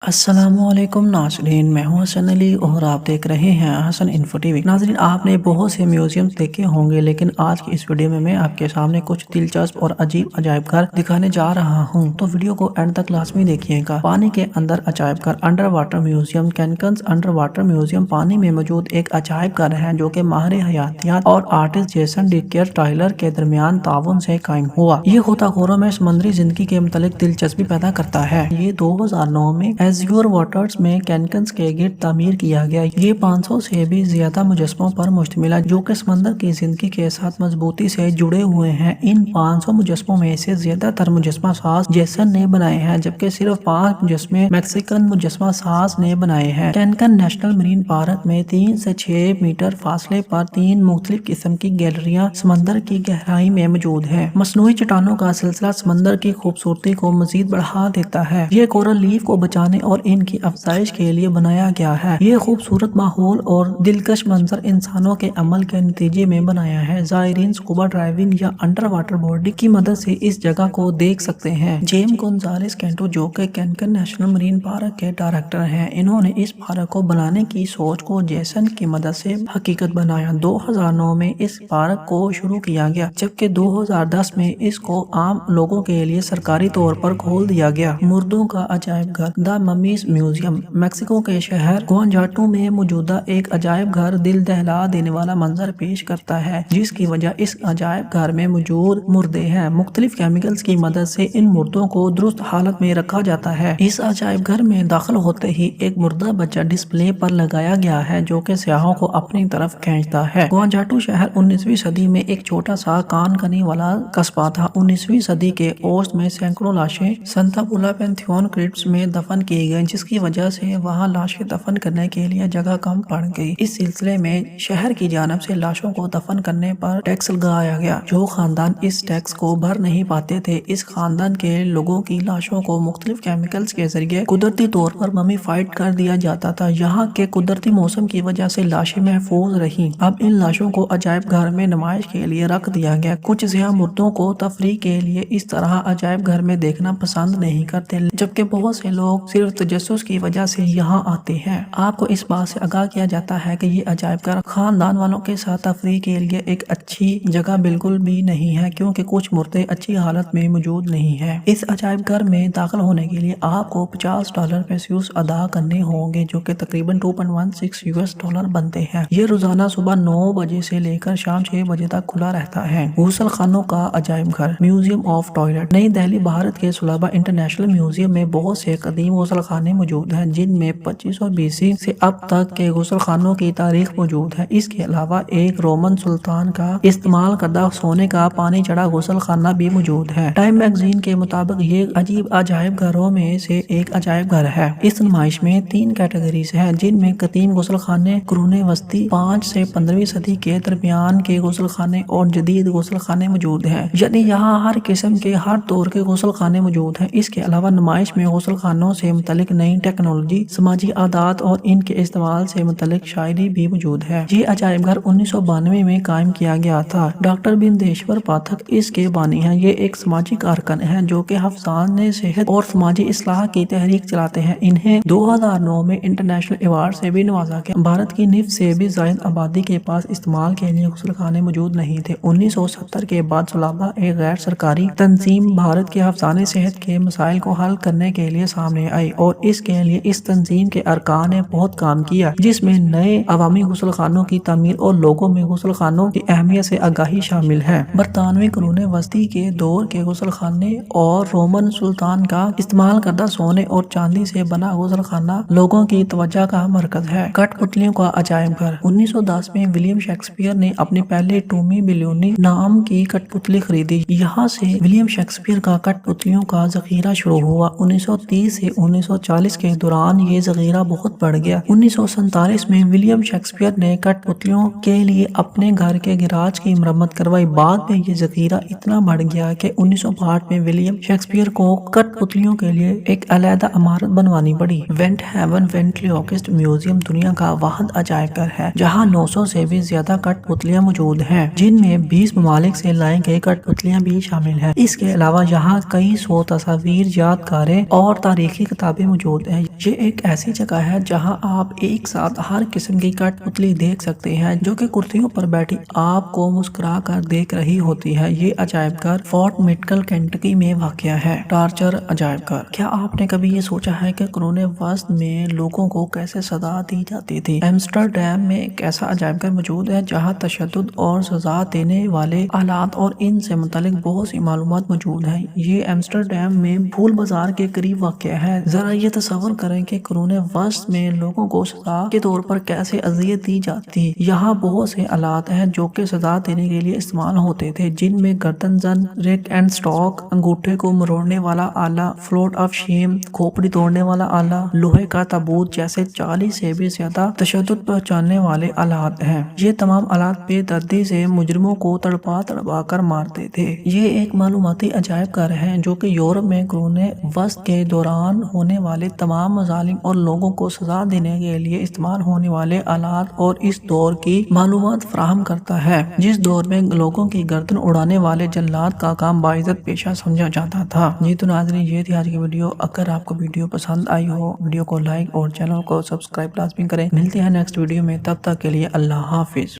السلام علیکم ناظرین، میں ہوں حسن علی اور آپ دیکھ رہے ہیں حسن انفو ٹی وی۔ ناظرین، آپ نے بہت سے میوزیم دیکھے ہوں گے، لیکن آج کی اس ویڈیو میں آپ کے سامنے کچھ دلچسپ اور عجیب عجائب گھر دکھانے جا رہا ہوں، تو ویڈیو کو اینڈ تک لازمی دیکھیے گا۔ پانی کے اندر عجائب گھر، under water museum. Cancun's under water museum پانی میں موجود ایک عجائب گھر ہے جو کہ ماہر حیاتیات اور آرٹسٹ جیسن ڈیکیئر ٹائلر کے درمیان تعاون سے قائم ہوا۔ یہ غوطہ میں سمندری زندگی کے متعلق دلچسپی پیدا کرتا ہے۔ یہ 2009 میں ایزیور واٹرز میں کینکنز کے گرد تعمیر کیا گیا۔ یہ 500 سے بھی زیادہ مجسموں پر مشتمل ہے جو کہ سمندر کی زندگی کے ساتھ مضبوطی سے جڑے ہوئے ہیں۔ ان 500 مجسموں میں سے زیادہ تر مجسمہ ساز جیسن نے بنائے ہیں، جبکہ صرف 5 مجسمے میکسیکن مجسمہ ساز نے بنائے ہیں۔ کینکن نیشنل مرین پارک میں 3 سے 6 میٹر فاصلے پر 3 مختلف قسم کی گیلریاں سمندر کی گہرائی میں موجود ہیں۔ مصنوعی چٹانوں کا سلسلہ سمندر کی خوبصورتی کو مزید بڑھا دیتا ہے۔ یہ کورل ریف کو بچانے اور ان کی افزائش کے لیے بنایا گیا ہے۔ یہ خوبصورت ماحول اور دلکش منظر انسانوں کے عمل کے نتیجے میں بنایا ہے۔ زائرین سکوبا ڈرائیونگ یا انڈر واٹر بورڈنگ کی مدد سے اس جگہ کو دیکھ سکتے ہیں۔ جیم گونزالس کینٹو، جو کہ کینکن نیشنل مرین پارک کے ڈائریکٹر ہیں، انہوں نے اس پارک کو بنانے کی سوچ کو جیسن کی مدد سے حقیقت بنایا۔ 2009 میں اس پارک کو شروع کیا گیا، جبکہ 2010 میں اس کو عام لوگوں کے لیے سرکاری طور پر کھول دیا گیا۔ مردوں کا عجائب گھر، دا ممیز میوزیم، میکسیکو کے شہر گوانجاٹو میں موجود ایک عجائب گھر دل دہلا دینے والا منظر پیش کرتا ہے، جس کی وجہ اس عجائب گھر میں موجود مردے ہیں۔ مختلف کیمیکلز کی مدد سے ان مردوں کو درست حالت میں رکھا جاتا ہے۔ اس عجائب گھر میں داخل ہوتے ہی ایک مردہ بچہ ڈسپلے پر لگایا گیا ہے جو کہ سیاحوں کو اپنی طرف کھینچتا ہے۔ گوانجاٹو شہر 19ویں صدی میں ایک چھوٹا سا کان کنی والا قصبہ تھا۔ 19ویں صدی کے اوسط میں سینکڑوں لاشیں سنتا پولا پینتھیون کرپٹس میں دفن کی گئیں، جس کی وجہ سے وہاں لاشیں دفن کرنے کے لیے جگہ کم پڑ گئی۔ اس سلسلے میں شہر کی جانب سے لاشوں کو دفن کرنے پر ٹیکس لگایا گیا۔ جو خاندان اس ٹیکس کو بھر نہیں پاتے تھے، اس خاندان کے لوگوں کی لاشوں کو مختلف کیمیکلز کے ذریعے قدرتی طور پر ممیفائڈ کر دیا جاتا تھا۔ یہاں کے قدرتی موسم کی وجہ سے لاشیں محفوظ رہیں۔ اب ان لاشوں کو عجائب گھر میں نمائش کے لیے رکھ دیا گیا۔ کچھ سیاح مردوں کو تفریح کے لیے اس طرح عجائب گھر میں دیکھنا پسند نہیں کرتے، جبکہ بہت سے لوگ صرف تجسس کی وجہ سے یہاں آتے ہیں۔ آپ کو اس بات سے آگاہ کیا جاتا ہے کہ یہ عجائب گھر خاندان والوں کے ساتھ تفریح کے لیے ایک اچھی جگہ بالکل بھی نہیں ہے، کیونکہ کچھ مردے اچھی حالت میں موجود نہیں ہیں۔ اس عجائب گھر میں داخل ہونے کے لیے آپ کو $50 پیسوس ادا کرنے ہوں گے، جو کہ تقریباً $2.16 بنتے ہیں۔ یہ روزانہ صبح 9 بجے سے لے کر شام 6 بجے تک کھلا رہتا ہے۔ غسل خانوں کا عجائب گھر، میوزیم آف ٹوائلٹ۔ نئی دہلی، بھارت کے سولابا انٹرنیشنل میوزیم میں بہت سے قدیم غسل خانے موجود ہیں، جن میں 2500 BC سے اب تک کے غسل خانوں کی تاریخ موجود ہے۔ اس کے علاوہ ایک رومن سلطان کا استعمال کردہ سونے کا پانی چڑھا غسل خانہ بھی موجود ہے۔ ٹائم میگزین کے مطابق یہ عجیب عجائب گھروں میں سے ایک عجائب گھر ہے۔ اس نمائش میں 3 کیٹیگریز ہیں، جن میں قدیم غسل خانے، قرون وسطی 5 سے 15ویں صدی کے درمیان کے غسل خانے اور جدید غسل خانے موجود ہیں، یعنی یہاں ہر قسم کے ہر دور کے غسل خانے موجود ہیں۔ اس کے علاوہ نمائش میں غسل خانوں سے متعلق نئی ٹیکنالوجی، سماجی عادات اور ان کے استعمال سے متعلق شاعری بھی موجود ہے۔ یہ عجائب گھر 1992 میں قائم کیا گیا تھا۔ ڈاکٹر بندیشور پاٹھک اس کے بانی ہیں۔ یہ ایک سماجی کارکن ہیں جو کہ حفظان صحت اور سماجی اصلاح کی تحریک چلاتے ہیں۔ انہیں 2009 میں انٹرنیشنل ایوارڈ سے بھی نوازا گیا۔ بھارت کی نصف سے بھی زائد آبادی کے پاس استعمال کے لیے غسل خانے موجود نہیں تھے۔ 1970 کے بعد سولابا ایک غیر سرکاری تنظیم بھارت کے حفظان صحت کے مسائل کو حل کرنے کے لیے سامنے آئی، اور اس کے لیے اس تنظیم کے ارکان نے بہت کام کیا، جس میں نئے عوامی غسل خانوں کی تعمیر اور لوگوں میں غسل خانوں کی اہمیت سے آگاہی شامل ہے۔ برطانوی قرون وسطی کے دور کے غسل خانے اور رومن سلطان کا استعمال کردہ سونے اور چاندی سے بنا غسل خانہ لوگوں کی توجہ کا مرکز ہے۔ کٹ پتلیوں کا عجائب گھر، 1910 میں ولیم شیکسپیئر نے اپنی پہلی ٹومی بیلیونی نام کی کٹ پتلی خریدی۔ یہاں سے ولیم شیکسپیئر کا کٹ پتلیوں کا ذخیرہ شروع ہوا۔ 1930 سے 1940 کے دوران یہ ذخیرہ بہت بڑھ گیا۔ 1947 میں ولیم شیکسپیئر نے کٹ پتلیوں کے لیے اپنے گھر کے گراج کی مرمت کروائی۔ بعد میں یہ ذخیرہ اتنا بڑھ گیا کہ 1962 میں ولیم شیکسپیئر کو کٹ پتلیوں کے لیے ایک علیحدہ عمارت بنوانی پڑی۔ وینٹ ہیون وینٹریلوکسٹ میوزیم دنیا کا واحد عجائب گھر ہے، جہاں 900 سے بھی زیادہ کٹ پتلیاں موجود ہیں، جن میں 20 ممالک سے لائے گئے کٹ پتلیاں بھی شامل ہیں۔ اس کے علاوہ یہاں کئی 100 تصاویر، یادگاریں اور تاریخی کتابیں کتابیں موجود ہیں۔ یہ ایک ایسی جگہ ہے جہاں آپ ایک ساتھ ہر قسم کی کٹ پتلی دیکھ سکتے ہیں جو کہ کرسیوں پر بیٹھی آپ کو مسکرا کر دیکھ رہی ہوتی ہے۔ یہ عجائب گھر فورٹ میڈیکل کینٹکی میں واقع ہے۔ ٹارچر عجائب گھر۔ کیا آپ نے کبھی یہ سوچا ہے کہ قرون وسطی میں لوگوں کو کیسے سزا دی جاتی تھی؟ ایمسٹرڈیم میں ایک ایسا عجائب گھر موجود ہے جہاں تشدد اور سزا دینے والے آلات اور ان سے متعلق بہت سی معلومات موجود ہیں۔ یہ ایمسٹرڈیم میں پھول بازار کے قریب واقع ہے۔ ذرا یہ تصور کریں کہ قرون وسطی میں لوگوں کو سزا کے طور پر کیسے اذیت دی جاتی۔ یہاں بہت سے آلات ہیں جو کہ سزا دینے کے لیے استعمال ہوتے تھے، جن میں گردن زن، ریک اینڈ سٹاک، انگوٹھے کو مروڑنے والا آلہ، فلوٹ آف شیم، کھوپڑی توڑنے والا آلہ، لوہے کا تابوت جیسے 40 سے بھی زیادہ تشدد پہنچانے والے آلات ہیں۔ یہ تمام آلات بے دردی سے مجرموں کو تڑپا کر مارتے تھے۔ یہ ایک معلوماتی عجائب گھر ہے جو کہ یورپ میں قرون وسطی کے دوران ہونے والے تمام مظالم اور لوگوں کو سزا دینے کے لیے استعمال ہونے والے آلات اور اس دور کی معلومات فراہم کرتا ہے، جس دور میں لوگوں کی گردن اڑانے والے جلاد کا کام باعزت پیشہ سمجھا جاتا تھا۔ جی تو ناظرین، یہ تھی آج کی ویڈیو۔ اگر آپ کو ویڈیو پسند آئی ہو، ویڈیو کو لائک اور چینل کو سبسکرائب لازمی کریں۔ ملتے ہیں نیکسٹ ویڈیو میں، تب تک کے لیے اللہ حافظ۔